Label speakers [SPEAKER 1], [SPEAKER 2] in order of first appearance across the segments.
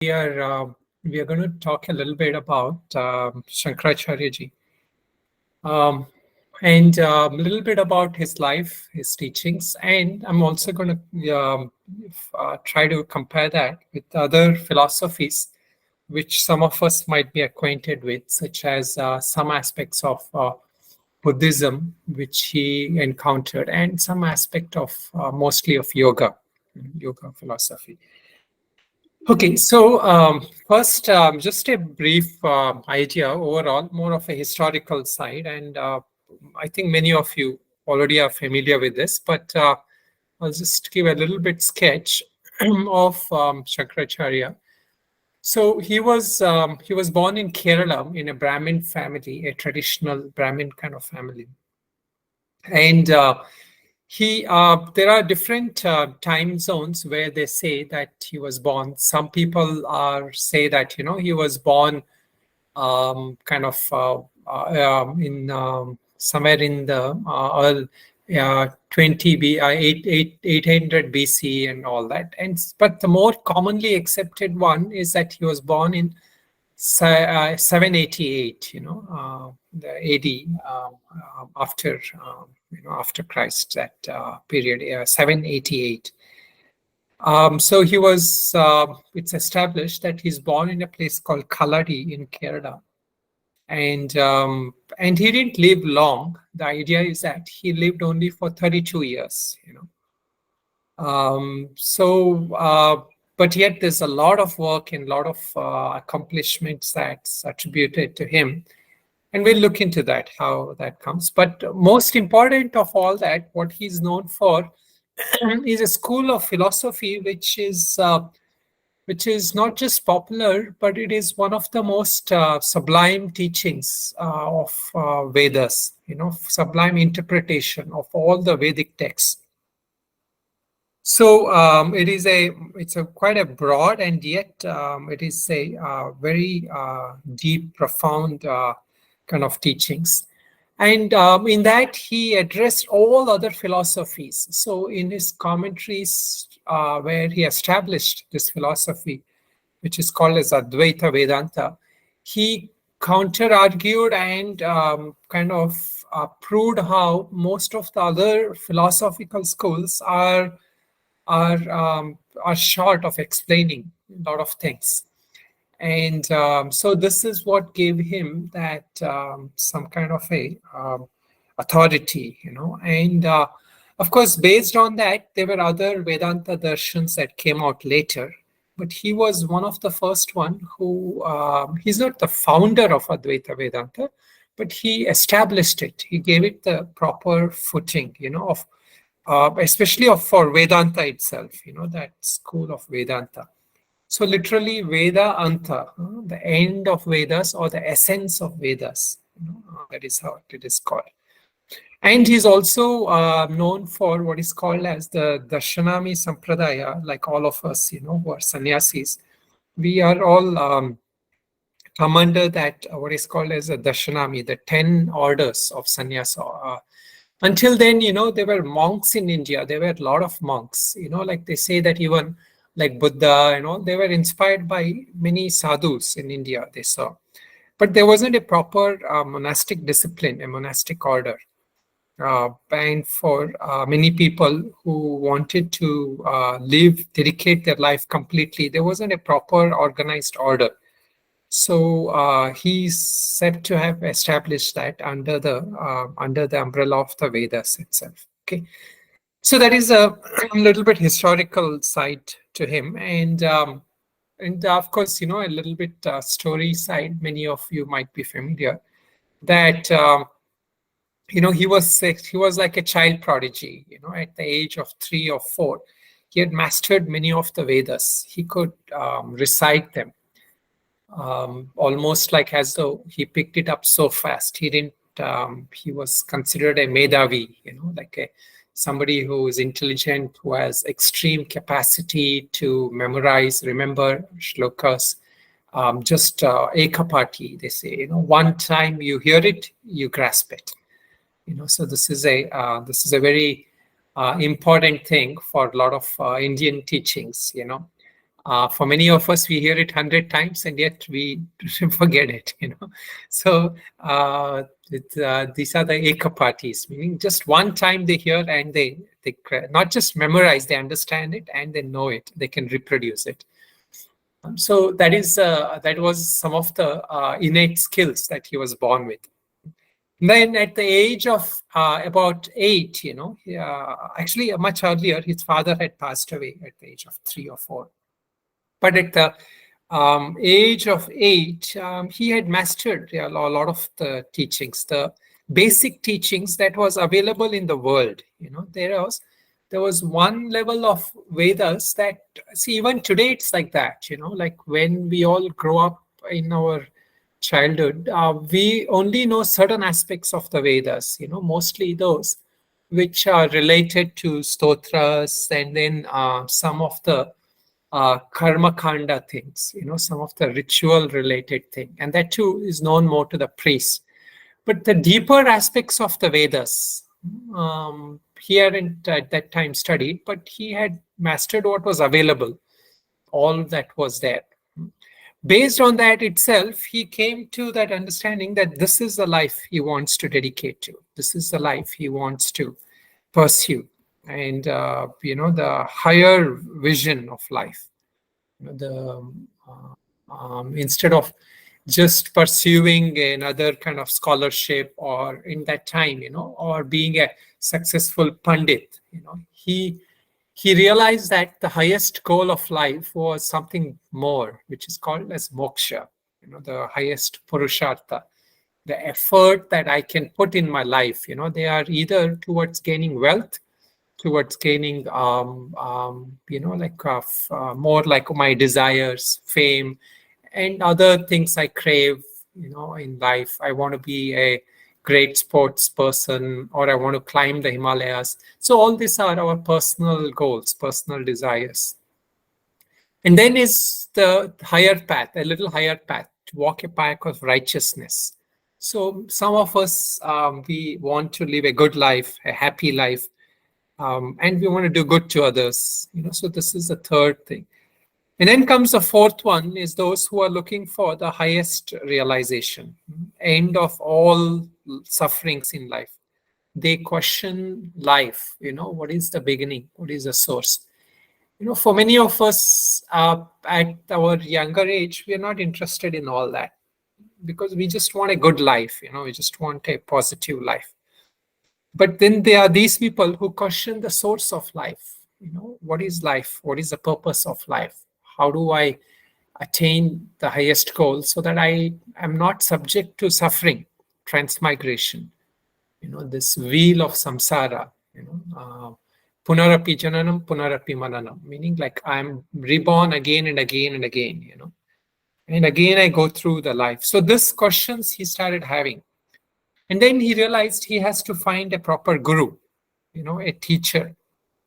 [SPEAKER 1] we are we are going to talk a little bit about Shankaracharya ji, and a little bit about his life, his teachings, and I'm also going to try to compare that with other philosophies which some of us might be acquainted with, such as some aspects of Buddhism, which he encountered, and some aspect of mostly of yoga philosophy. Okay, so first, just a brief idea overall, more of a historical side, and I think many of you already are familiar with this, but I'll just give a little bit sketch of Shankaracharya. So he was born in Kerala in a Brahmin family, a traditional Brahmin kind of family, and there are different time zones where they say that he was born. Some people say that he was born in somewhere in the 800 BC and all that. But the more commonly accepted one is that he was born in 788, the AD, after Christ, that period, 788. So he was, it's established that he's born in a place called Kaladi in Kerala. And he didn't live long. The idea is that he lived only for 32 years, but yet there's a lot of work and a lot of accomplishments that's attributed to him. And we'll look into that, how that comes. But most important of all that, what he's known for is a school of philosophy, which is not just popular, but it is one of the most sublime teachings of Vedas, sublime interpretation of all the Vedic texts. So it's quite a broad, and yet it is a very deep, profound kind of teachings. And in that, he addressed all other philosophies. So in his commentaries, where he established this philosophy, which is called as Advaita Vedanta, he counter-argued and proved how most of the other philosophical schools are short of explaining a lot of things. And so this is what gave him that some kind of a authority, and of course, based on that, there were other Vedanta darshans that came out later, but he was one of the first one who, he's not the founder of Advaita Vedanta, but he established it. He gave it the proper footing, of especially for Vedanta itself, that school of Vedanta. So literally Veda Anta, the end of Vedas or the essence of Vedas, that is how it is called. And he's also known for what is called as the Darshanami Sampradaya, like all of us, who are sannyasis. We are all come under that, what is called as a Darshanami, the 10 orders of sannyasa. Until then, there were monks in India. There were a lot of monks, like they say that even like Buddha, they were inspired by many sadhus in India, they saw. But there wasn't a proper monastic discipline, a monastic order. And for many people who wanted to dedicate their life completely, there wasn't a proper organized order. So he's said to have established that under the umbrella of the Vedas itself. Okay. So that is a little bit historical side to him, and of course, a little bit story side. Many of you might be familiar that he was like a child prodigy. At the age of 3 or 4, he had mastered many of the Vedas. He could recite them almost like as though he picked it up so fast. He didn't. He was considered a Medavi, like somebody who is intelligent, who has extreme capacity to memorize, remember shlokas, just ekapati, they say. One time you hear it, you grasp it. So this is a very important thing for a lot of Indian teachings. For many of us, we hear it 100 times and yet we forget it, So these are the ekapatis, meaning just one time they hear and they not just memorize, they understand it and they know it. They can reproduce it. So that was some of the innate skills that he was born with. Then at the age of about 8, actually much earlier, his father had passed away at the age of 3 or 4. But at the age of 8, he had mastered a lot of the teachings, the basic teachings that was available in the world. There was one level of Vedas that, see, even today it's like that, like when we all grow up in our childhood, we only know certain aspects of the Vedas, mostly those which are related to stotras, and then some of the karma kanda things, some of the ritual related thing. And that too is known more to the priests. But the deeper aspects of the Vedas, he hadn't at that time studied, but he had mastered what was available, all that was there. Based on that itself, he came to that understanding that this is the life he wants to dedicate to. This is the life he wants to pursue. And, the higher vision of life. Instead of just pursuing another kind of scholarship, or in that time, or being a successful pandit, he realized that the highest goal of life was something more, which is called as moksha, the highest purushartha, the effort that I can put in my life. They are either towards gaining wealth, towards gaining, more like my desires, fame, and other things I crave, in life. I want to be a great sports person, or I want to climb the Himalayas. So all these are our personal goals, personal desires. And then is the higher path, a little higher path, to walk a path of righteousness. So some of us, we want to live a good life, a happy life, and we want to do good to others. So this is the third thing. And then comes the fourth one, is those who are looking for the highest realization, end of all sufferings in life. They question life, what is the beginning? What is the source? For many of us at our younger age, we are not interested in all that, because we just want a good life, we just want a positive life. But then there are these people who question the source of life. What is life? What is the purpose of life? How do I attain the highest goal so that I am not subject to suffering, transmigration, this wheel of samsara, punarapi jananam, punarapi mananam, meaning like I'm reborn again and again and again, and again I go through the life. So this questions he started having. And then he realized he has to find a proper guru, a teacher,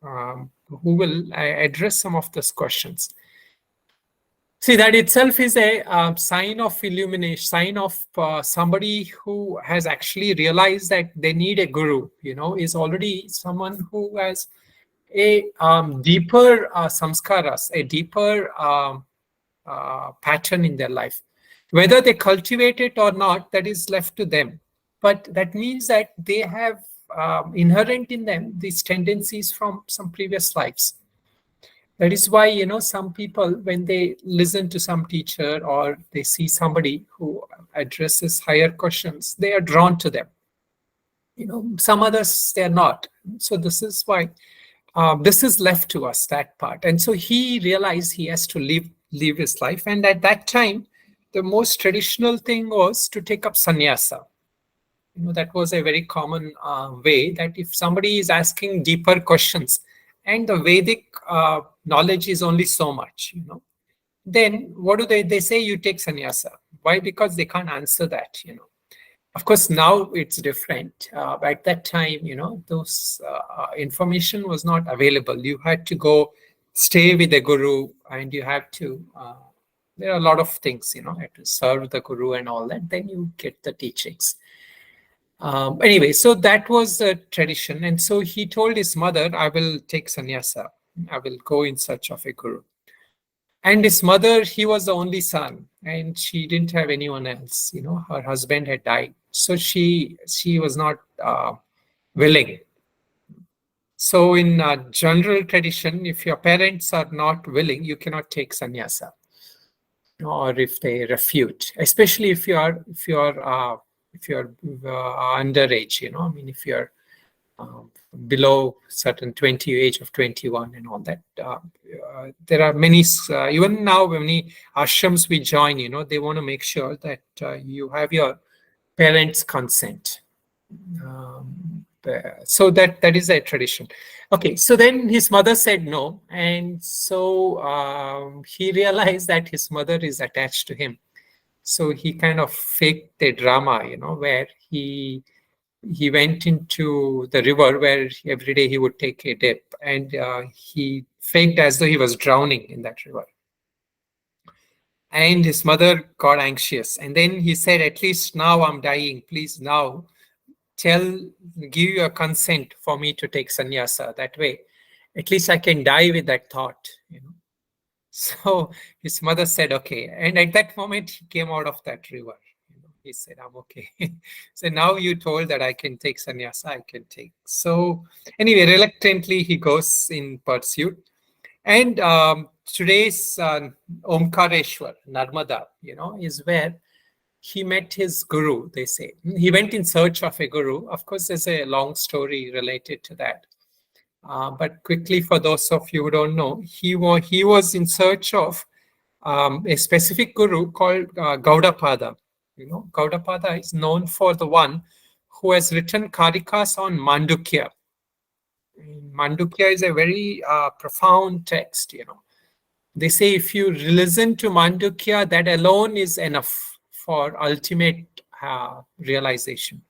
[SPEAKER 1] who will address some of these questions. See, that itself is a sign of illumination, sign of somebody who has actually realized that they need a guru, is already someone who has a deeper samskaras, a deeper pattern in their life. Whether they cultivate it or not, that is left to them. But that means that they have inherent in them these tendencies from some previous lives. That is why, some people, when they listen to some teacher or they see somebody who addresses higher questions, they are drawn to them. Some others, they're not. So this is why this is left to us, that part. And so he realized he has to live his life. And at that time, the most traditional thing was to take up sannyasa. That was a very common way, that if somebody is asking deeper questions and the Vedic knowledge is only so much, then what do they say? You take sannyasa. Why? Because they can't answer that, Of course, now it's different. At that time, those information was not available. You had to go stay with the guru, and you have to, there are a lot of things, had to serve the guru and all that. Then you get the teachings. Anyway, so that was the tradition. And so he told his mother, I will take sannyasa. I will go in search of a guru. And his mother, he was the only son, and she didn't have anyone else. Her husband had died, so she was not willing. So in general tradition, if your parents are not willing, you cannot take sannyasa, or if they refute, especially if you're underage. I mean, if you're um, below certain age of 21 and all that. There are many, even now, many ashrams we join, they want to make sure that you have your parents' consent. So that is a tradition. Okay, so then his mother said no, and so he realized that his mother is attached to him. So he kind of faked a drama, where he went into the river where every day he would take a dip, and he faked as though he was drowning in that river. And his mother got anxious, and then he said, at least now I'm dying, please now give your consent for me to take sannyasa. That way at least I can die with that thought. So his mother said okay, and at that moment he came out of that river. He said, I'm okay. So now you told that I can take sannyasa, I can take. So anyway, reluctantly he goes in pursuit. And today's Omkareshwar, Narmada, is where he met his guru, they say. He went in search of a guru. Of course, there's a long story related to that. But quickly, for those of you who don't know, he was in search of a specific guru called Gaudapada. Gaudapada is known for the one who has written Karikas on Mandukya. Mandukya is a very profound text. They say if you listen to Mandukya, that alone is enough for ultimate realization.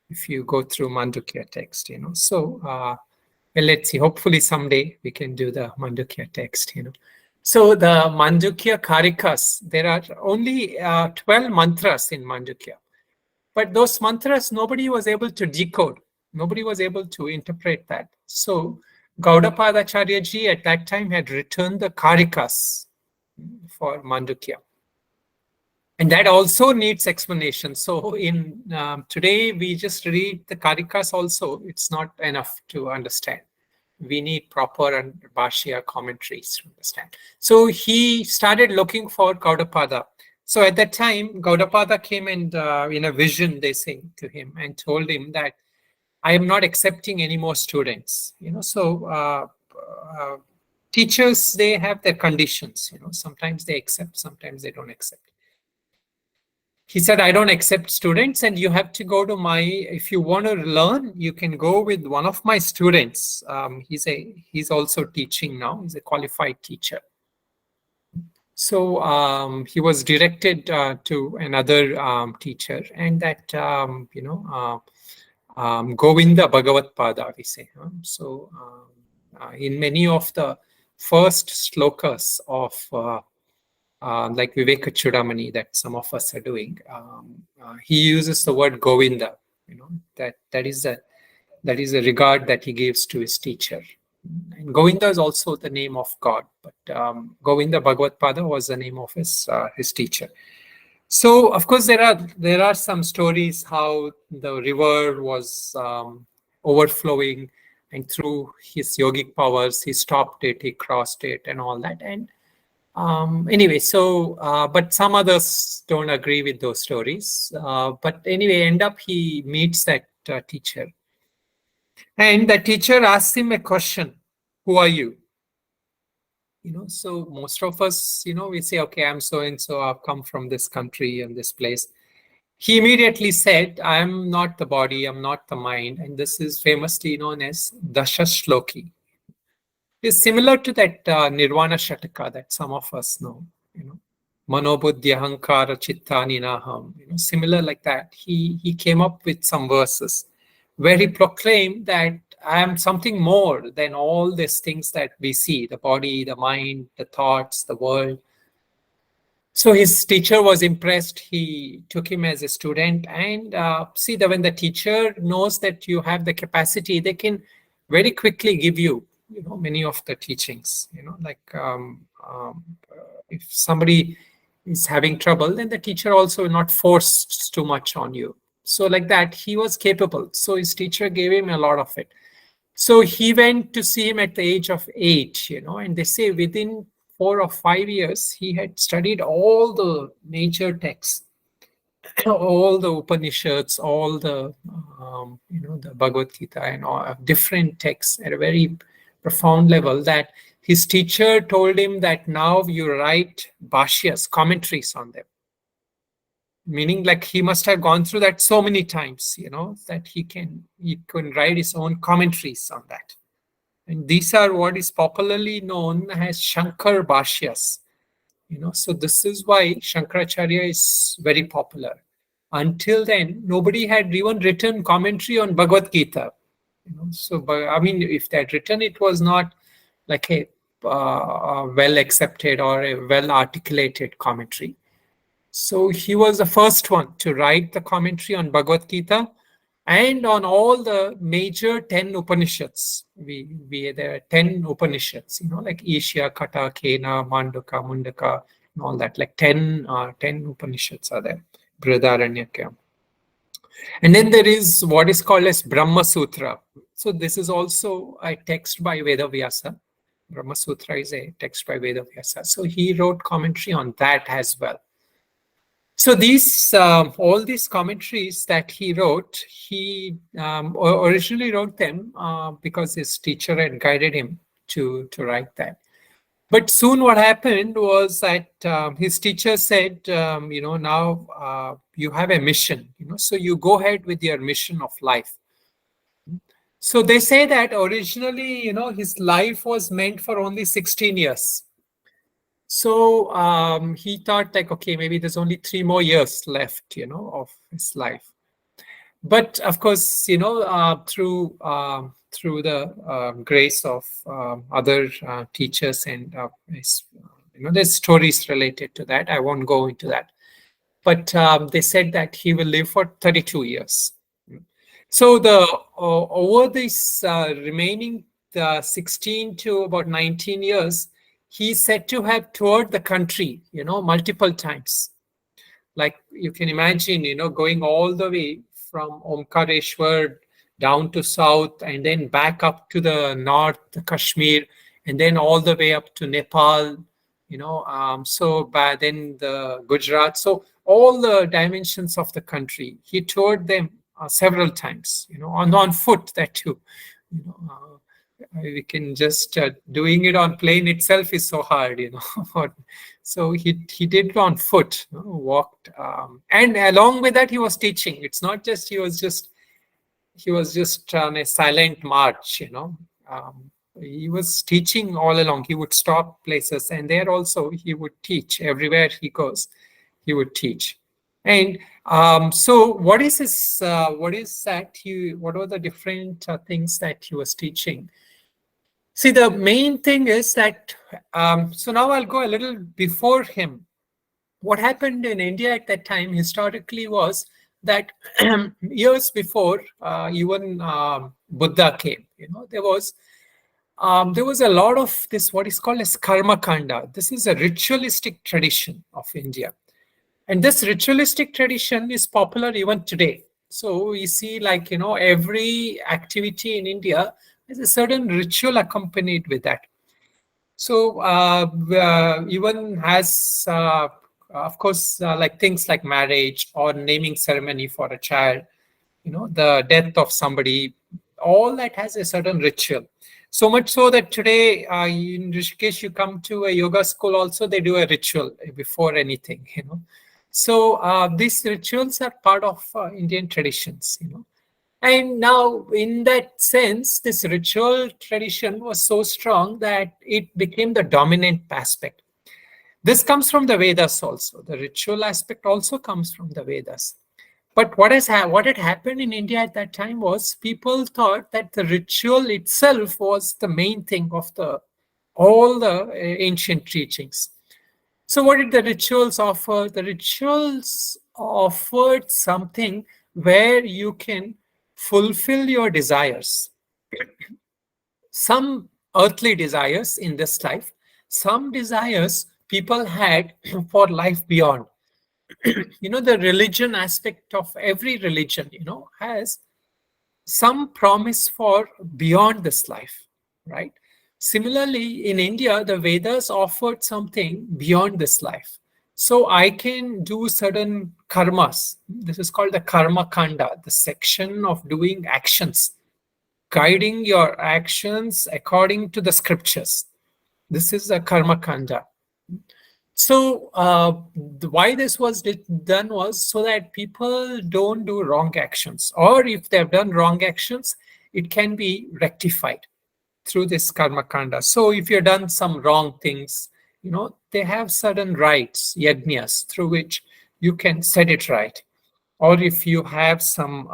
[SPEAKER 1] If you go through Mandukya text, So well, let's see. Hopefully someday we can do the Mandukya text. So the Mandukya Karikas, there are only 12 mantras in Mandukya. But those mantras, nobody was able to decode. Nobody was able to interpret that. So Gaudapadacharya ji at that time had written the Karikas for Mandukya. And that also needs explanation. So in today, we just read the Karikas also. It's not enough to understand. We need proper and Bhashya commentaries to understand. So he started looking for Gaudapada. So at that time, Gaudapada came and in a vision, they say to him, and told him that I am not accepting any more students. So teachers, they have their conditions. Sometimes they accept, sometimes they don't accept. He said, I don't accept students, and you have to go to if you want to learn, you can go with one of my students. He's also teaching now. He's a qualified teacher. So he was directed to another teacher, and that, Govinda Bhagavat Pada, we say. So in many of the first slokas of like Viveka Chudamani that some of us are doing, he uses the word Govinda. That is a regard that he gives to his teacher. And Govinda is also the name of God, but Govinda Bhagavat Pada was the name of his teacher. So of course there are some stories how the river was overflowing, and through his yogic powers he stopped it, he crossed it, and all that. And anyway, so but some others don't agree with those stories. But anyway, end up he meets that teacher, and the teacher asks him a question: "Who are you?" So most of us, we say, "Okay, I'm so and so. I've come from this country and this place." He immediately said, "I am not the body. I'm not the mind," and this is famously known as Dasha Shloki. Is similar to that Nirvana Shataka that some of us know, Manobuddhi Ahankara Chittani Naham, similar like that. He came up with some verses where he proclaimed that I am something more than all these things that we see, the body, the mind, the thoughts, the world. So his teacher was impressed. He took him as a student, and see that when the teacher knows that you have the capacity, they can very quickly give you many of the teachings. Like if somebody is having trouble, then the teacher also will not force too much on you. So like that, he was capable. So his teacher gave him a lot of it. So he went to see him at the age of 8, and they say within 4 or 5 years, he had studied all the major texts, all the Upanishads, all the, the Bhagavad Gita and all different texts at a very profound level, that his teacher told him that now you write bhashyas, commentaries on them. Meaning like he must have gone through that so many times, that he can write his own commentaries on that. And these are what is popularly known as Shankar Bhashyas. So this is why Shankaracharya is very popular. Until then, nobody had even written commentary on Bhagavad Gita. So, I mean, if they had written, it was not like a well accepted or a well articulated commentary. So he was the first one to write the commentary on Bhagavad Gita and on all the major 10 Upanishads. There are 10 Upanishads, like Isha, Kata, Kena, Manduka, Mundaka, and all that. Like 10 Upanishads are there. Brihadaranyaka. And then there is what is called as Brahma Sutra. So this is also a text by Vedavyasa. Brahma Sutra is a text by Vedavyasa. So he wrote commentary on that as well. So these all these commentaries that he wrote, he originally wrote them because his teacher had guided him to write that. But soon what happened was that his teacher said, now you have a mission, so you go ahead with your mission of life. So they say that originally, his life was meant for only 16 years. So he thought like, okay, maybe there's only 3 more years left, of his life. But of course, through the grace of other teachers and there's stories related to that. I won't go into that. But they said that he will live for 32 years. So over this remaining 16 to about 19 years, he's said to have toured the country, multiple times. Like you can imagine, going all the way from Omkareshwar down to south and then back up to the north, Kashmir, and then all the way up to Nepal, so by then the Gujarat. So all the dimensions of the country, he toured them several times, on foot, that too. We can just doing it on plane itself is so hard, So he did it on foot, walked, and along with that he was teaching. It's not just he was just on a silent march, he was teaching all along. He would stop places, and there also he would teach. Everywhere he goes, he would teach. And so what is his? What is that? What are the different things that he was teaching? See, the main thing is that, so now I'll go a little before him. What happened in India at that time historically was that years before even Buddha came, there was a lot of this, what is called as karma kanda. This is a ritualistic tradition of India. And this ritualistic tradition is popular even today. So we see like, every activity in India, there's a certain ritual accompanied with that. So even has, of course, like things like marriage or naming ceremony for a child, the death of somebody, all that has a certain ritual. So much so that today in Rishikesh, you come to a yoga school also, they do a ritual before anything, So these rituals are part of Indian traditions, And now, in that sense, this ritual tradition was so strong that it became the dominant aspect. This comes from the Vedas also. The ritual aspect also comes from the Vedas. But what had happened in India at that time was people thought that the ritual itself was the main thing of all the ancient teachings. So what did the rituals offer? The rituals offered something where you can fulfill your desires. Some earthly desires in this life. Some desires people had for life beyond. The religion aspect of every religion, has some promise for beyond this life, right? Similarly, in India, the Vedas offered something beyond this life. So I can do certain karmas. This is called the karma kanda, the section of doing actions, guiding your actions according to the scriptures. This is the karma kanda. So why this was done was so that people don't do wrong actions, or if they've done wrong actions, it can be rectified through this karma kanda. So if you've done some wrong things, they have certain rites, yajnas, through which you can set it right. Or if you have some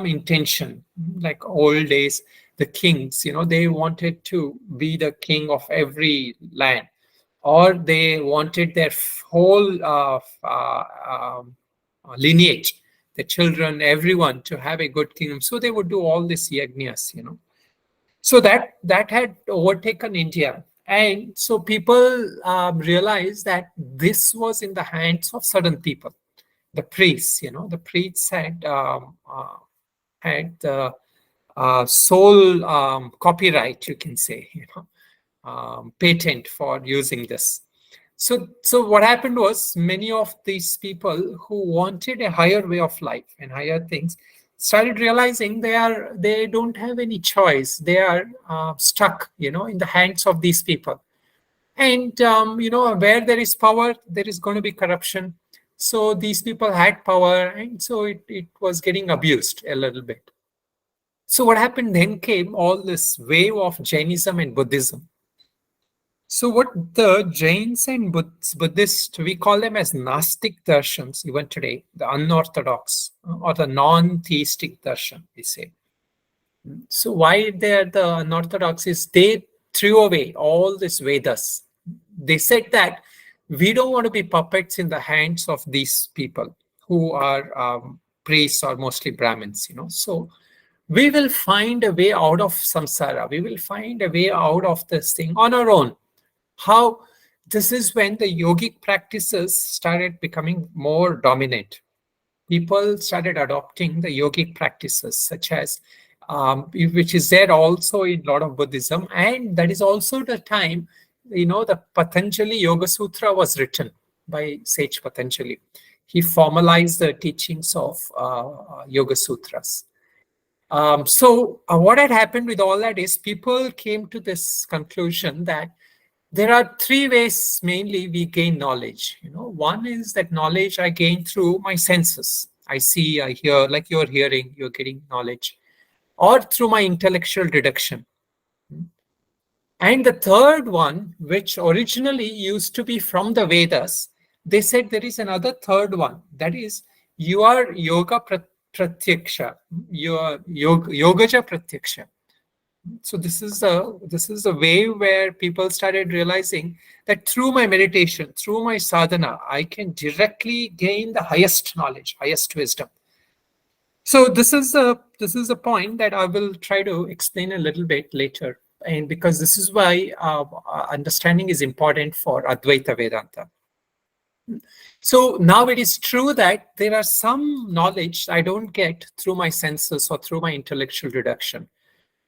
[SPEAKER 1] intention, like old days, the kings, they wanted to be the king of every land, or they wanted their whole lineage, the children, everyone to have a good kingdom. So they would do all these yajnas, So that had overtaken India. And so people realized that this was in the hands of certain people, the priests. The priests had the sole copyright, you can say, patent for using this. So what happened was, many of these people who wanted a higher way of life and higher things started realizing they don't have any choice. They are stuck, in the hands of these people. And where there is power, there is going to be corruption. So these people had power, and so it was getting abused a little bit. So what happened then came all this wave of Jainism and Buddhism. So what the Jains and Buddhists, we call them as Gnostic darshans even today, the unorthodox or the non-theistic darshan, we say. So why they're the unorthodox is they threw away all these Vedas. They said that we don't want to be puppets in the hands of these people who are priests or mostly Brahmins, So we will find a way out of samsara. We will find a way out of this thing on our own. How? This is when the yogic practices started becoming more dominant. People started adopting the yogic practices, such as which is there also in a lot of Buddhism, and that is also the time the Patanjali Yoga Sutra was written by Sage Patanjali. He formalized the teachings of Yoga Sutras. So what had happened with all that is people came to this conclusion that there are three ways mainly we gain knowledge. One is that knowledge I gain through my senses. I see, I hear, like you're hearing, you're getting knowledge, or through my intellectual deduction. And the third one, which originally used to be from the Vedas, they said there is another third one. That is, you are yoga pratyaksha, you are yogaja pratyaksha. So this is the way where people started realizing that through my meditation, through my sadhana, I can directly gain the highest knowledge, highest wisdom. So this is the point that I will try to explain a little bit later, and because this is why understanding is important for Advaita Vedanta. So now it is true that there are some knowledge I don't get through my senses or through my intellectual deduction.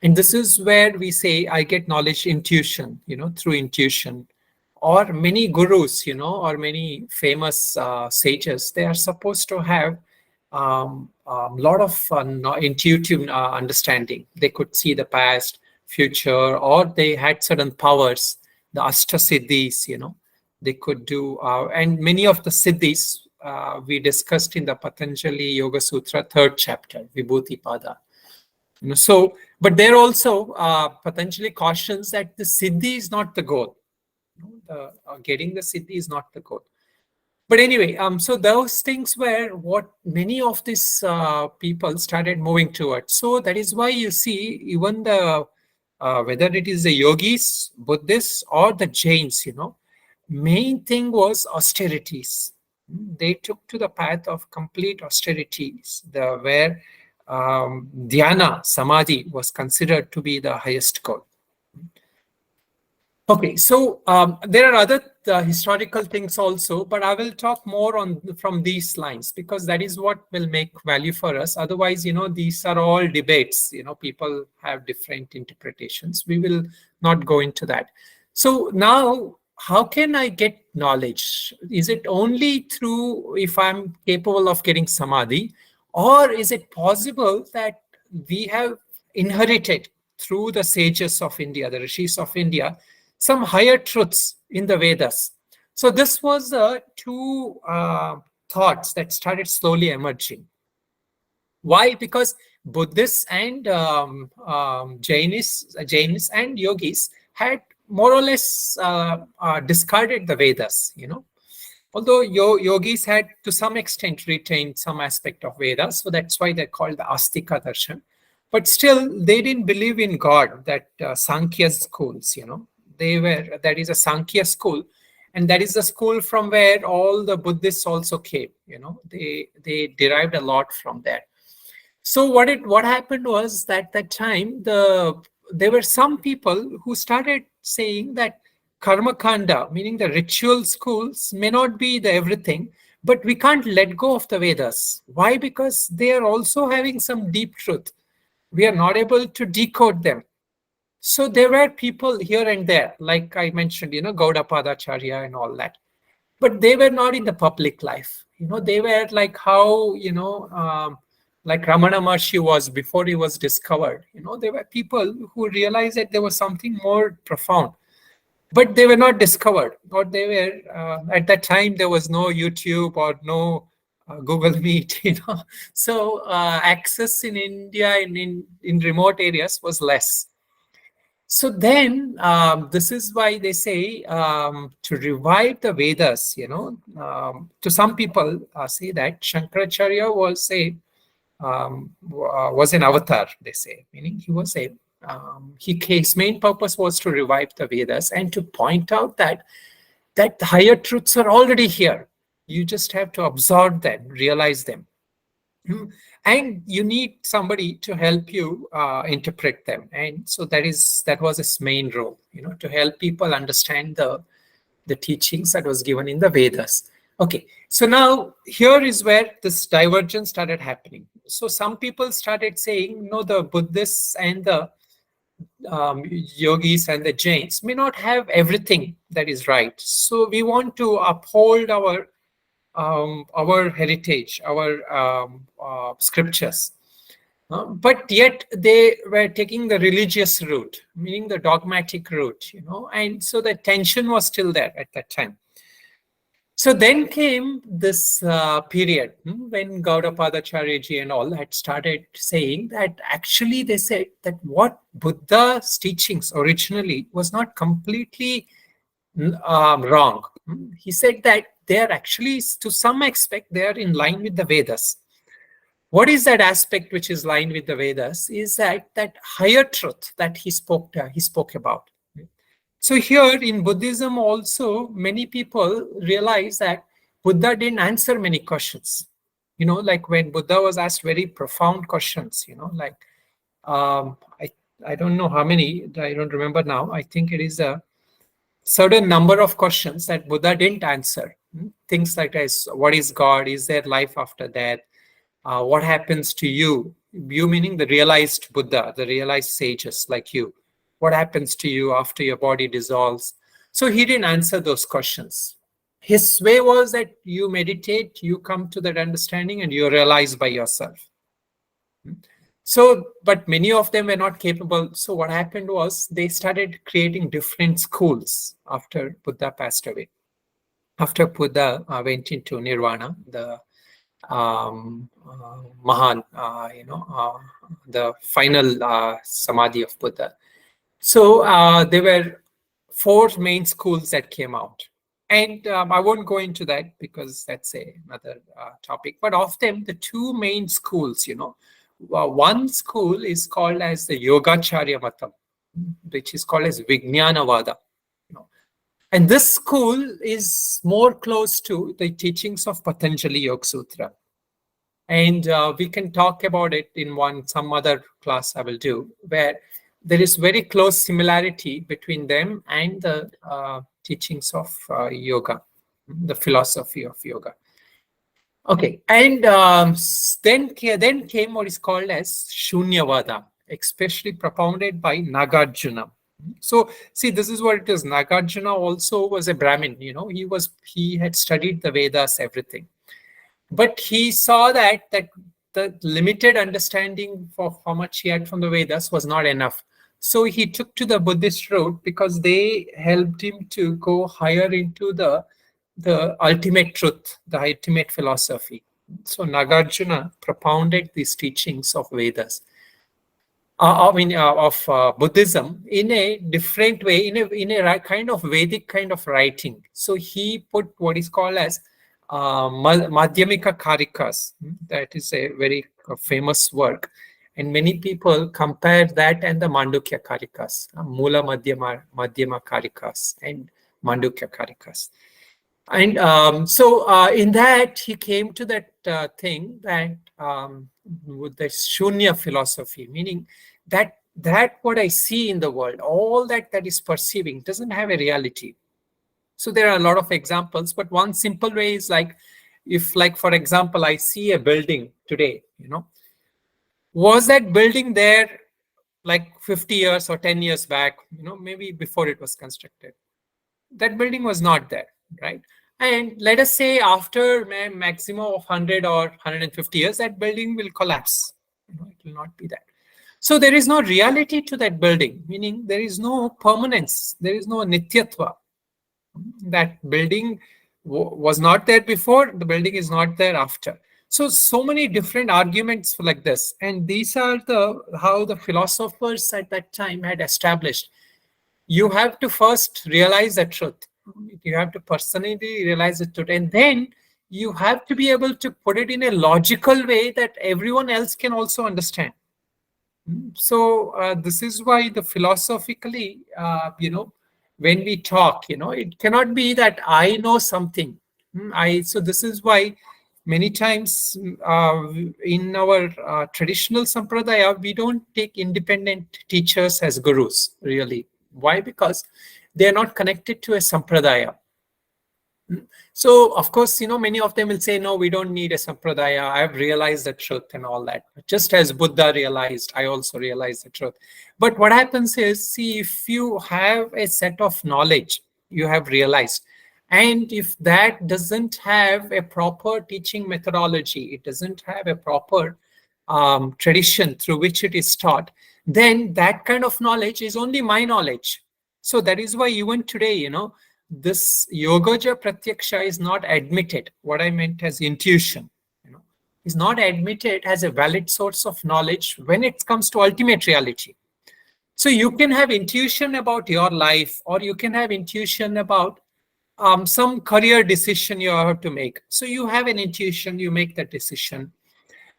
[SPEAKER 1] And this is where we say I get knowledge intuition, through intuition. Or many gurus, or many famous sages, they are supposed to have a lot of intuitive understanding. They could see the past, future, or they had certain powers, the Ashtasiddhis, they could do. And many of the siddhis we discussed in the Patanjali Yoga Sutra, 3rd chapter, Vibhuti Pada. So, but there also Patanjali cautions that the siddhi is not the goal. Getting the siddhi is not the goal. But anyway, so those things were what many of these people started moving towards. So that is why you see even the whether it is the yogis, Buddhists, or the Jains, main thing was austerities. They took to the path of complete austerities, where dhyana, samadhi was considered to be the highest goal. Okay, so there are other historical things also, but I will talk more on from these lines because that is what will make value for us. Otherwise, these are all debates. People have different interpretations. We will not go into that. So now, how can I get knowledge? Is it only through if I'm capable of getting samadhi, or is it possible that we have inherited through the sages of India, the rishis of India, some higher truths in the Vedas? So this was the two thoughts that started slowly emerging. Why? Because Buddhists and Jainis and yogis had more or less discarded the Vedas. Although yogis had to some extent retained some aspect of Vedas, so that's why they're called the Astika Darshan. But still, they didn't believe in God. That Sankhya schools, that is a Sankhya school, and that is the school from where all the Buddhists also came. They derived a lot from there. So what happened was that time there were some people who started saying that karma kanda, meaning the ritual schools, may not be the everything, but we can't let go of the Vedas. Why? Because they are also having some deep truth. We are not able to decode them. So there were people here and there, like I mentioned, Gaudapadacharya and all that, but they were not in the public life. They were like how like Ramana Maharshi was before he was discovered. There were people who realized that there was something more profound, but they were not discovered, or they were at that time there was no YouTube or no Google Meet. So access in India in remote areas was less. So then, this is why they say to revive the Vedas. To some people say that Shankaracharya was an avatar. They say, meaning he was his main purpose was to revive the Vedas and to point out that the higher truths are already here. You just have to absorb them, realize them. And you need somebody to help you interpret them. And so that was his main role, to help people understand the teachings that was given in the Vedas. Okay, so now here is where this divergence started happening. So some people started saying, no, the Buddhists and the yogis and the Jains may not have everything that is right. So we want to uphold our heritage, our scriptures. But yet they were taking the religious route, meaning the dogmatic route, and so the tension was still there at that time. So then came this period when Gaudapadacharya ji and all had started saying that actually they said that what Buddha's teachings originally was not completely wrong. He said that they are actually, to some aspect, they are in line with the Vedas. What is that aspect which is line with the Vedas? Is that higher truth that he spoke about. So here in Buddhism also, many people realize that Buddha didn't answer many questions. Like when Buddha was asked very profound questions, like I don't know how many, I don't remember now. I think it is a certain number of questions that Buddha didn't answer. Things like this: what is God? Is there life after death? What happens to you? You meaning the realized Buddha, the realized sages like you. What happens to you after your body dissolves? So he didn't answer those questions. His way was that you meditate, you come to that understanding, and you realize by yourself. So, but many of them were not capable. So what happened was they started creating different schools after Buddha passed away. After Buddha went into Nirvana, the Mahan, the final Samadhi of Buddha. So there were 4 main schools that came out. And I won't go into that because that's another topic. But of them, the 2 main schools, one school is called as the Yogacharya Matam, which is called as Vijnanavada. And this school is more close to the teachings of Patanjali Yoga Sutra. And we can talk about it in some other class I will do, where there is very close similarity between them and the teachings of yoga, the philosophy of yoga. Okay, and then came what is called as Shunyavada, especially propounded by Nagarjuna. So see, this is what it is. Nagarjuna also was a Brahmin. He had studied the Vedas, everything, but he saw that the limited understanding of how much he had from the Vedas was not enough. So he took to the Buddhist route because they helped him to go higher into the ultimate truth, the ultimate philosophy. So Nagarjuna propounded these teachings of Vedas, of Buddhism in a different way, in a kind of Vedic kind of writing. So he put what is called as Madhyamika Karikas. That is a very famous work. And many people compare that and the Mandukya Karikas, Mula Madhyama Karikas and Mandukya Karikas. And so in that, he came to that thing that with the Shunya philosophy, meaning that what I see in the world, all that is perceiving doesn't have a reality. So there are a lot of examples, but one simple way is like, if like, for example, I see a building today, was that building there like 50 years or 10 years back, maybe before it was constructed? That building was not there, right? And let us say after a maximum of 100 or 150 years, that building will collapse. It will not be that. So there is no reality to that building, meaning there is no permanence. There is no nityatva. That building was not there before, the building is not there after. So many different arguments like this. And these are how the philosophers at that time had established. You have to first realize the truth. You have to personally realize the truth. And then you have to be able to put it in a logical way that everyone else can also understand. So this is why the philosophically, when we talk, it cannot be that I know something. So this is why many times in our traditional sampradaya, we don't take independent teachers as gurus, really. Why? Because they are not connected to a sampradaya. So, of course, many of them will say, no, we don't need a sampradaya. I have realized the truth and all that. Just as Buddha realized, I also realized the truth. But what happens is, see, if you have a set of knowledge, you have realized, and if that doesn't have a proper teaching methodology, it doesn't have a proper tradition through which it is taught, then that kind of knowledge is only my knowledge. So that is why even today, this yogaja pratyaksha is not admitted. What I meant as intuition, is not admitted as a valid source of knowledge when it comes to ultimate reality. So you can have intuition about your life, or you can have intuition about some career decision you have to make. So you have an intuition, you make that decision.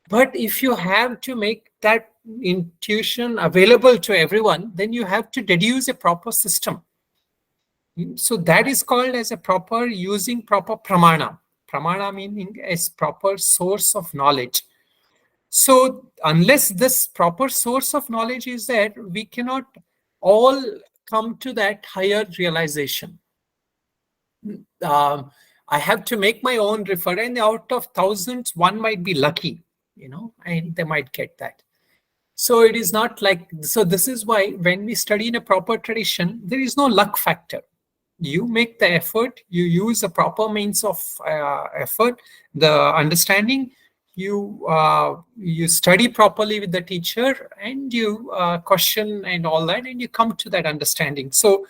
[SPEAKER 1] But if you have to make that intuition available to everyone, then you have to deduce a proper system. So that is called as a proper using proper pramana. Pramana meaning as proper source of knowledge. So unless this proper source of knowledge is there, we cannot all come to that higher realization. I have to make my own refer, and out of thousands, one might be lucky, and they might get that. So it is not like, so this is why when we study in a proper tradition, there is no luck factor. You make the effort, you use a proper means of effort, the understanding, you study properly with the teacher, and you question and all that, and you come to that understanding. So,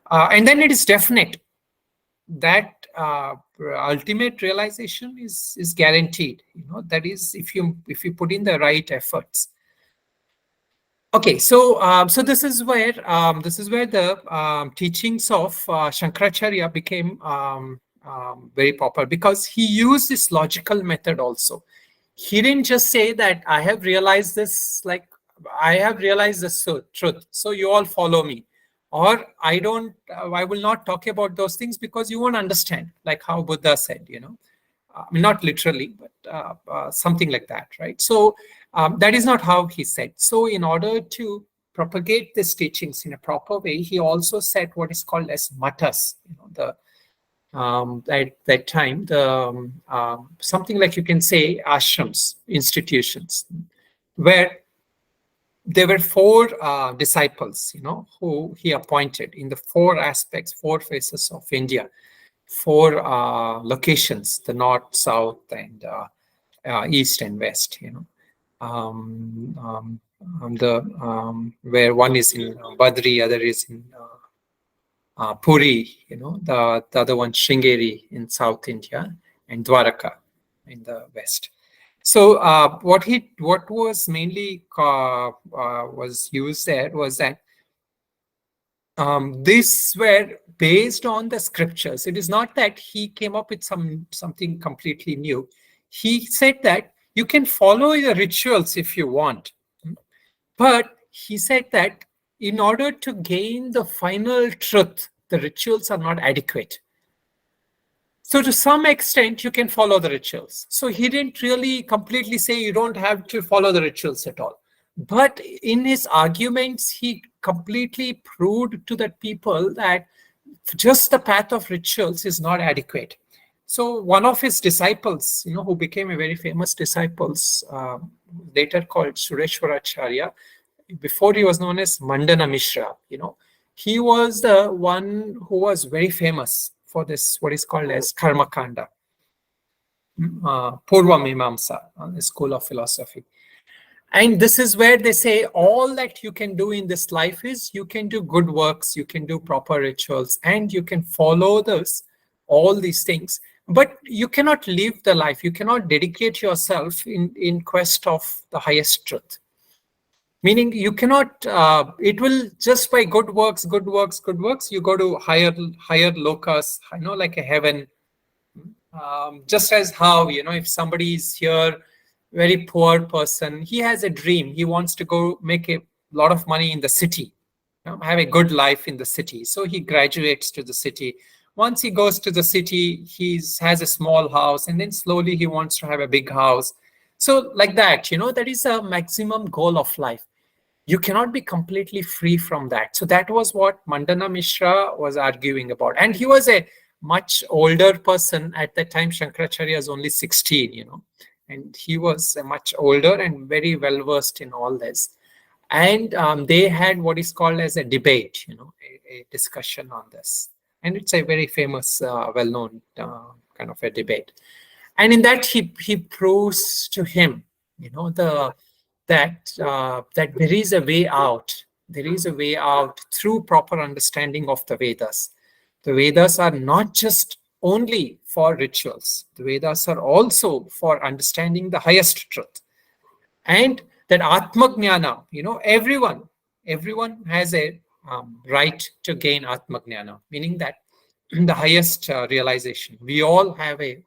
[SPEAKER 1] and then it is definite that ultimate realization is guaranteed. That is if you put in the right efforts. Okay, so this is where the teachings of Shankaracharya became very popular, because he used this logical method also. He didn't just say that I have realized this, like I have realized this truth, so you all follow me, or I will not talk about those things because you won't understand, like how Buddha said, I mean, not literally, but something like that, right? So that is not how he said. So in order to propagate these teachings in a proper way, he also set what is called as matas. At that time, something like, you can say, ashrams, institutions, where there were four disciples, who he appointed in the four aspects, four phases of India, four locations: the north, south, and east and west. Where one is in Badri, other is in Puri, the other one Sringeri in South India, and Dwaraka in the west. So what was mainly was used there was that these were based on the scriptures. It is not that he came up with something completely new. He said that you can follow the rituals if you want, but he said that in order to gain the final truth, the rituals are not adequate. So to some extent, you can follow the rituals. So he didn't really completely say you don't have to follow the rituals at all. But in his arguments, he completely proved to the people that just the path of rituals is not adequate. So one of his disciples, who became a very famous disciple, later called Sureshwaracharya, before he was known as Mandana Mishra, he was the one who was very famous for this, what is called as Karma Kanda, Purva Mimamsa, the school of philosophy. And this is where they say all that you can do in this life is you can do good works, you can do proper rituals, and you can follow all these things. But you cannot live the life, you cannot dedicate yourself in quest of the highest truth. Meaning you cannot, it will just by good works, you go to higher locus, like a heaven. Just as how, if somebody is here, very poor person, he has a dream. He wants to go make a lot of money in the city, have a good life in the city. So he graduates to the city. Once he goes to the city, he has a small house, and then slowly he wants to have a big house. So like that, that is a maximum goal of life. You cannot be completely free from that. So that was what Mandana Mishra was arguing about. And he was a much older person at that time. Shankaracharya is only 16, and he was a much older and very well versed in all this. And they had what is called as a debate, a discussion on this. And it's a very famous, well-known kind of a debate. And in that, he proves to him, that there is a way out. There is a way out through proper understanding of the Vedas. The Vedas are not just only for rituals. The Vedas are also for understanding the highest truth. And that Atma Jnana, everyone has a right to gain Atma Jnana, meaning that the highest realization. We all have it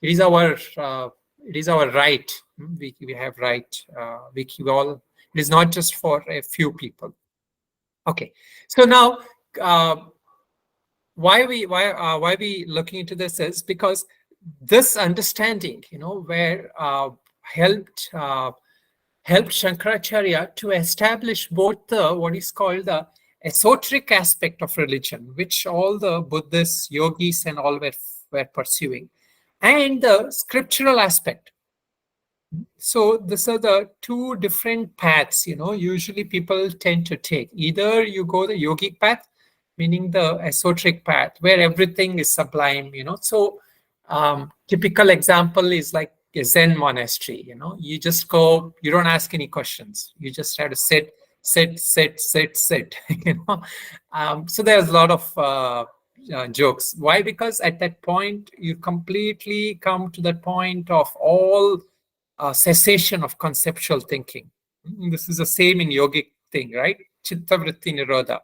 [SPEAKER 1] is our right. We have right. It is not just for a few people. Okay, so now why we looking into this is because this understanding, where helped Shankaracharya to establish both the what is called the esoteric aspect of religion, which all the Buddhists, yogis, and all were pursuing, and the scriptural aspect. So these are the two different paths, usually people tend to take. Either you go the yogic path, meaning the esoteric path, where everything is sublime, So typical example is like a Zen monastery, You just go, you don't ask any questions. You just have to sit. So there's a lot of jokes. Why? Because at that point, you completely come to that point of all cessation of conceptual thinking. This is the same in yogic thing, right? Chitta vritti nirodha.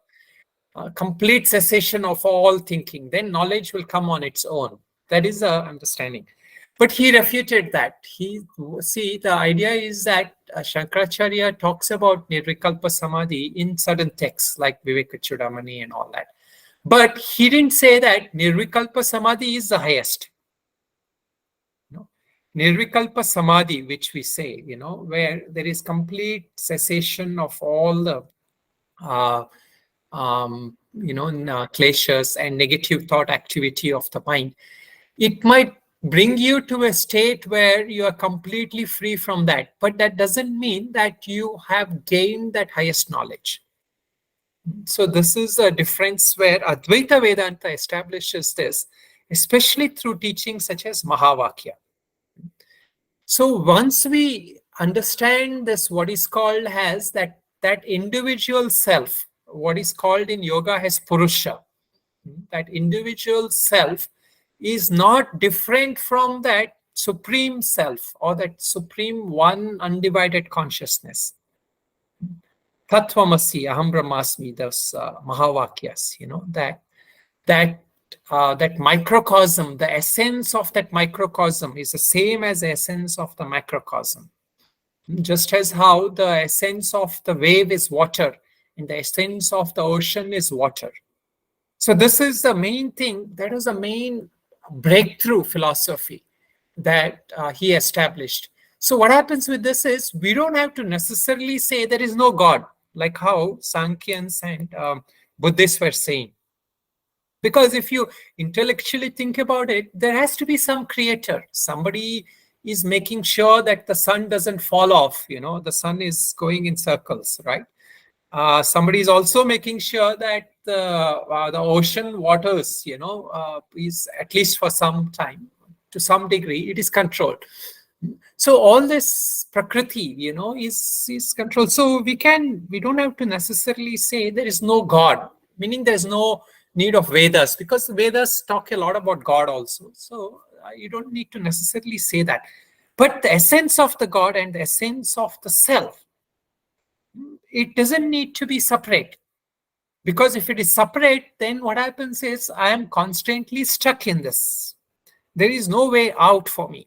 [SPEAKER 1] Complete cessation of all thinking. Then knowledge will come on its own. That is the understanding. But he refuted that. The idea is that Shankaracharya talks about Nirvikalpa Samadhi in certain texts like Vivekachudamani and all that. But he didn't say that Nirvikalpa Samadhi is the highest. nirvikalpa samadhi, which we say, where there is complete cessation of all the uh, kleshas and negative thought activity of the mind. It might bring you to a state where you are completely free from that, but that doesn't mean that you have gained that highest knowledge. So this is a difference where Advaita Vedanta establishes this, especially through teachings such as Mahavakya. So once we understand this, what is called as that individual self, what is called in yoga as Purusha, that individual self is not different from that supreme self or that supreme one undivided consciousness. Tattvamasi, Aham Brahmasmi, those Mahavakyas, that microcosm, the essence of that microcosm is the same as the essence of the macrocosm. Just as how the essence of the wave is water and the essence of the ocean is water. So this is the main thing, that is the main breakthrough philosophy that he established. So what happens with this is, we don't have to necessarily say there is no God, like how Sankyans and Buddhists were saying. Because if you intellectually think about it, there has to be some creator. Somebody is making sure that the sun doesn't fall off. The sun is going in circles, right? Somebody is also making sure that the ocean waters, is at least for some time, to some degree, it is controlled. So all this prakriti, is controlled. So we don't have to necessarily say there is no God, meaning there's no need of Vedas, because Vedas talk a lot about God also. So you don't need to necessarily say that. But the essence of the God and the essence of the self, it doesn't need to be separate. Because if it is separate, then what happens is I am constantly stuck in this. There is no way out for me,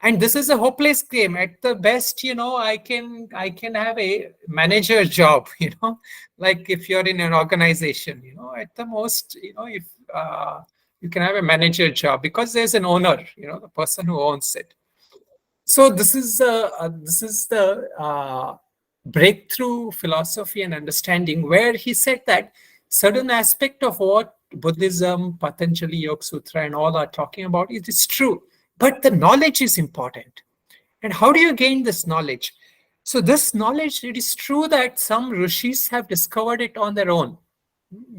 [SPEAKER 1] And this is a hopeless game. At the best, I can have a manager job, like if you're in an organization, at the most, if you can have a manager job because there's an owner, the person who owns it. So this is the breakthrough philosophy and understanding, where he said that certain aspect of what Buddhism, Patanjali Yoga Sutra and all are talking about, it is true. But the knowledge is important. And how do you gain this knowledge? So this knowledge, it is true that some rishis have discovered it on their own.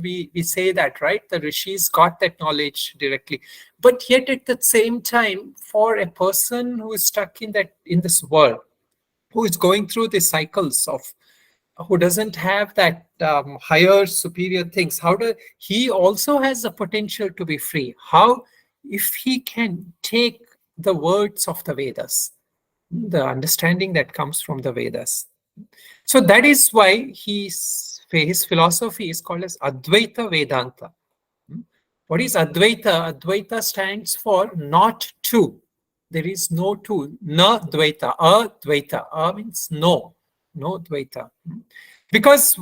[SPEAKER 1] We say that, right? The rishis got that knowledge directly. But yet at the same time, for a person who is stuck in this world, who is going through the cycles of, who doesn't have that higher superior things, he also has the potential to be free. How? If he can take the words of the Vedas, the understanding that comes from the Vedas. So that is why his philosophy is called as Advaita Vedanta. What is Advaita? Advaita stands for not two. There is no two. Na Dvaita. Advaita. Means no. No Dvaita. Because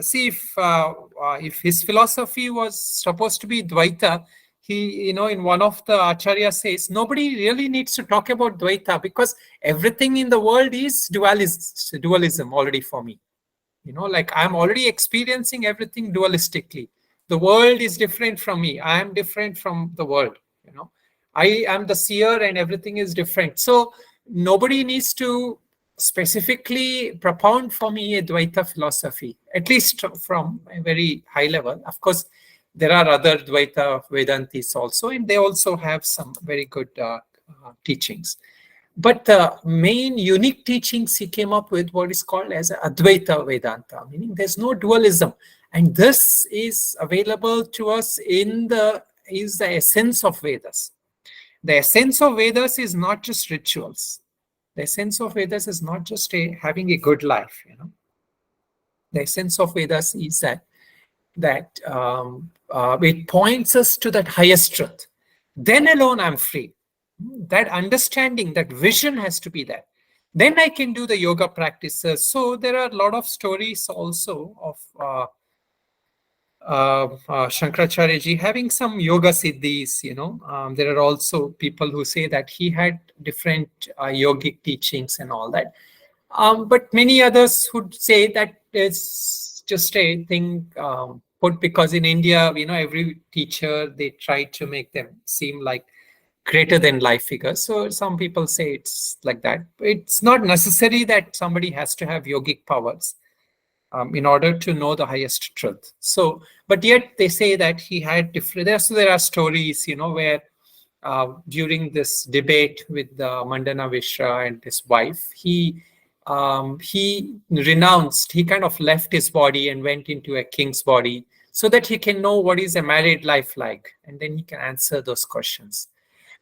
[SPEAKER 1] see, if his philosophy was supposed to be Dvaita, he, in one of the Acharya says, nobody really needs to talk about Dvaita because everything in the world is dualism already for me. Like I'm already experiencing everything dualistically. The world is different from me. I am different from the world. I am the seer and everything is different. So nobody needs to specifically propound for me a Dvaita philosophy, at least from a very high level. Of course, there are other Dvaita Vedantis also, and they also have some very good teachings. But the main unique teachings he came up with, what is called as Advaita Vedanta, meaning there's no dualism. And this is available to us is the essence of Vedas. The essence of Vedas is not just rituals. The essence of Vedas is not just having a good life. The essence of Vedas is that it points us to that highest truth. Then alone I'm free. That understanding, that vision has to be there. Then I can do the yoga practices. So there are a lot of stories also of Shankaracharya ji having some yoga siddhis, there are also people who say that he had different yogic teachings and all that. But many others would say that it's just a thing put because in India, every teacher, they try to make them seem like greater than life figures. So some people say it's like that. It's not necessary that somebody has to have yogic powers in order to know the highest truth. So, but yet they say that he had different. So there are stories, where during this debate with Mandana Vishra and his wife, he renounced. He kind of left his body and went into a king's body so that he can know what is a married life like, and then he can answer those questions.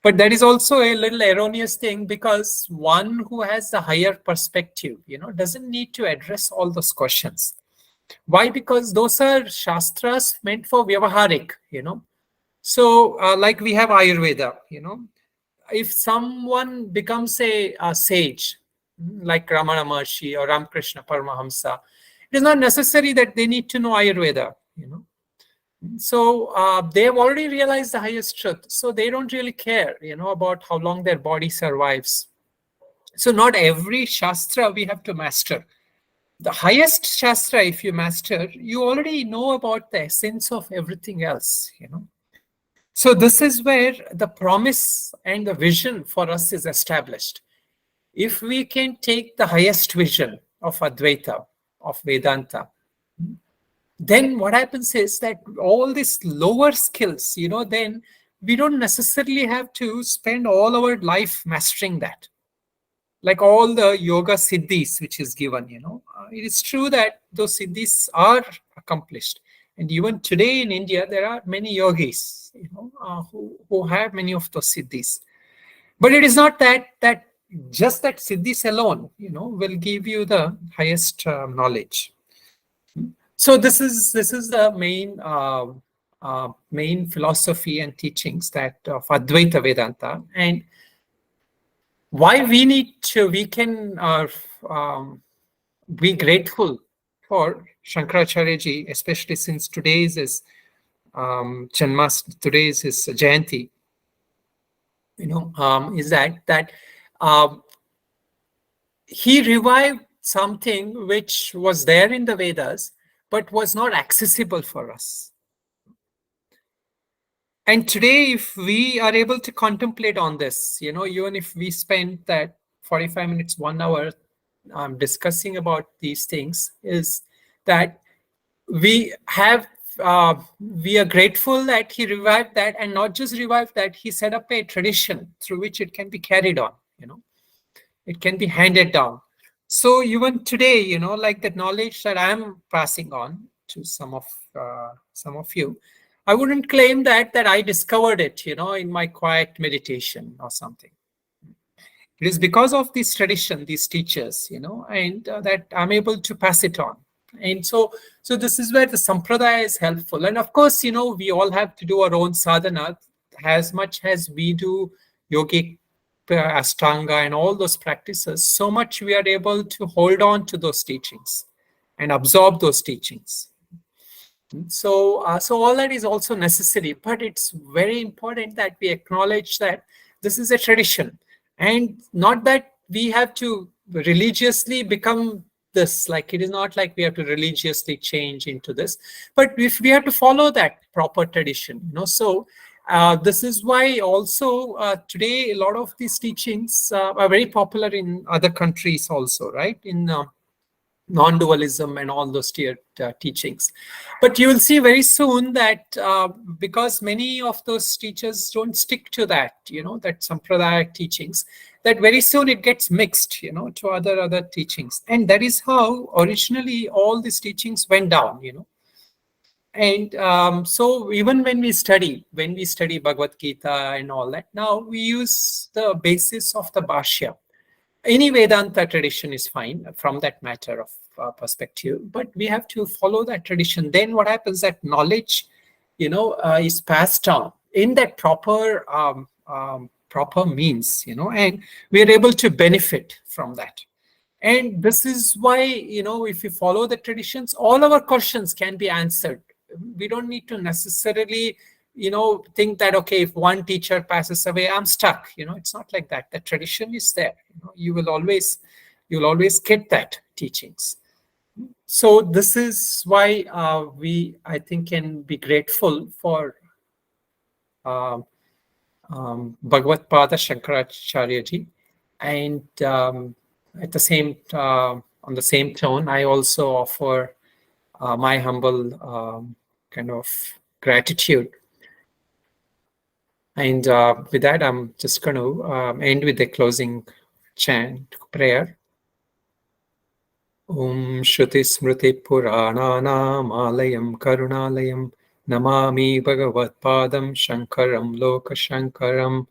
[SPEAKER 1] But that is also a little erroneous thing because one who has the higher perspective, doesn't need to address all those questions. Why? Because those are shastras meant for vyavaharik, So like we have Ayurveda, if someone becomes a sage, like Ramana Maharshi or Ramakrishna Paramahamsa, it is not necessary that they need to know Ayurveda, So they have already realized the highest truth. So they don't really care, about how long their body survives. So not every Shastra we have to master. The highest Shastra, if you master, you already know about the essence of everything else, So this is where the promise and the vision for us is established. If we can take the highest vision of Advaita, of Vedanta, then what happens is that all these lower skills, then we don't necessarily have to spend all our life mastering that. Like all the yoga siddhis which is given, it is true that those siddhis are accomplished. And even today in India, there are many yogis, who have many of those siddhis. But it is not that just that siddhis alone, will give you the highest knowledge. So this is the main philosophy and teachings that of Advaita Vedanta, and why we can be grateful for Shankaracharya ji, especially since today is his today is his Jayanti. Is that he revived something which was there in the Vedas, but was not accessible for us. And today, if we are able to contemplate on this, even if we spend that 45 minutes, 1 hour discussing about these things, is that we are grateful that he revived that, and not just revived that, he set up a tradition through which it can be carried on, it can be handed down. So even today, like the knowledge that I'm passing on to some of you, I wouldn't claim that I discovered it, in my quiet meditation or something. It is because of this tradition, these teachers, and that I'm able to pass it on. And so this is where the sampradaya is helpful. And of course, we all have to do our own sadhana as much as we do yogic Ashtanga and all those practices, so much we are able to hold on to those teachings and absorb those teachings. So all that is also necessary, but it's very important that we acknowledge that this is a tradition, and not that we have to religiously become this. Like, it is not like we have to religiously change into this, but if we have to follow that proper tradition, So this is why also today a lot of these teachings are very popular in other countries also, right? In non-dualism and all those teachings. But you will see very soon that because many of those teachers don't stick to that, that sampradaya teachings, that very soon it gets mixed, to other teachings. And that is how originally all these teachings went down, And so even when we study Bhagavad Gita and all that, now we use the basis of the Bhashya. Any Vedanta tradition is fine from that matter of perspective, but we have to follow that tradition. Then what happens, that knowledge, is passed on in that proper means, and we are able to benefit from that. And this is why, if we follow the traditions, all our questions can be answered we don't need to necessarily, think that, okay, if one teacher passes away, I'm stuck. It's not like that. The tradition is there. You'll always get that teachings. So this is why we, I think, can be grateful for Bhagavad Pada Shankaracharya ji. And at the same on the same tone, I also offer my humble kind of gratitude. And with that, I'm just going to end with the closing chant prayer. Om Shruti Smriti Purananam Alayam Karunalayam Namami Bhagavad Padam Shankaram Loka Shankaram